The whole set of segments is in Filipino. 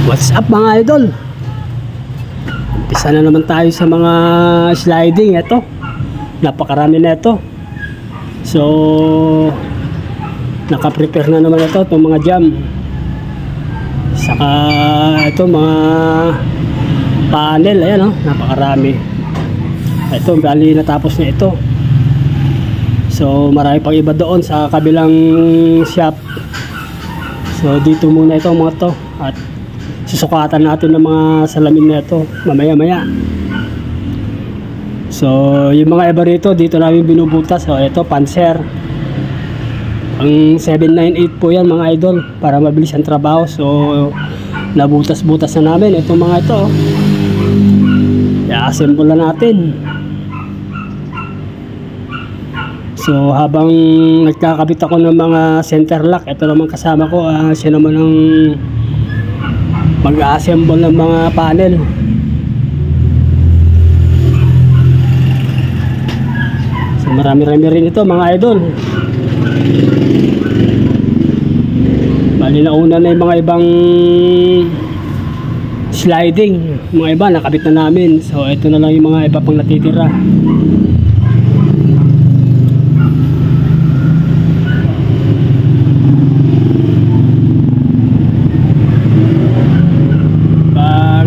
What's up mga idol? Umpisa na naman tayo sa mga sliding. Ito, napakarami na ito. So naka-prepare na naman ito, itong mga jam. Saka ito mga panel. Ayan, napakarami. Ito, bali natapos na ito. So marami pang iba doon sa kabilang shop. So dito muna ito mga to, at susukatan natin ng mga salamin na ito mamaya. So yung mga iba rito dito namin binubutas. So ito Panzer, ang 798 po yan mga idol, para mabilis ang trabaho. So nabutas-butas na namin itong mga ito. I-assemble na natin. So habang nagkakabit ako ng mga center lock, ito naman kasama ko, siya naman ang mag-assemble ng mga panel. So marami-rami rin ito mga idol. Bali nauna na yung mga ibang sliding, mga iba nakabit na namin. So ito na lang yung mga iba pang natitira.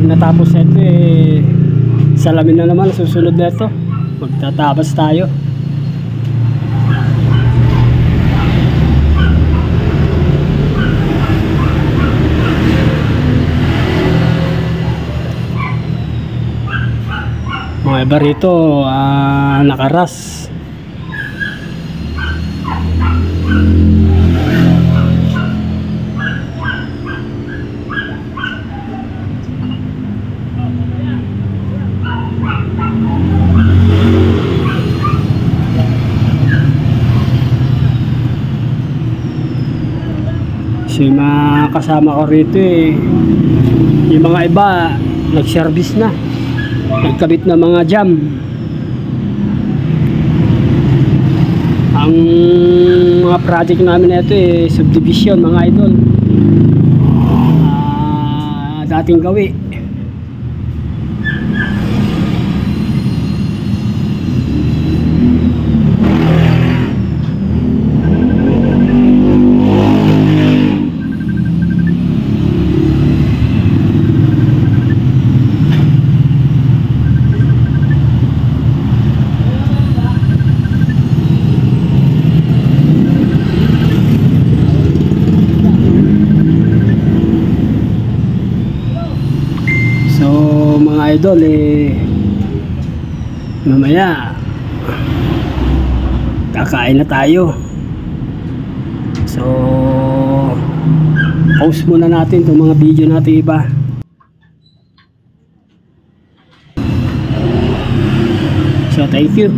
Natapos na ito salamin na naman susunod na ito, magtatabas tayo. Mga iba rito nakaras. So yung mga kasama ko rito yung mga iba nag-service na, nagkabit na mga jam. Ang mga project namin na ito subdivision mga idol, dating gawi. Idol mamaya kakain na tayo. So pause muna natin itong mga video natin iba. So thank you.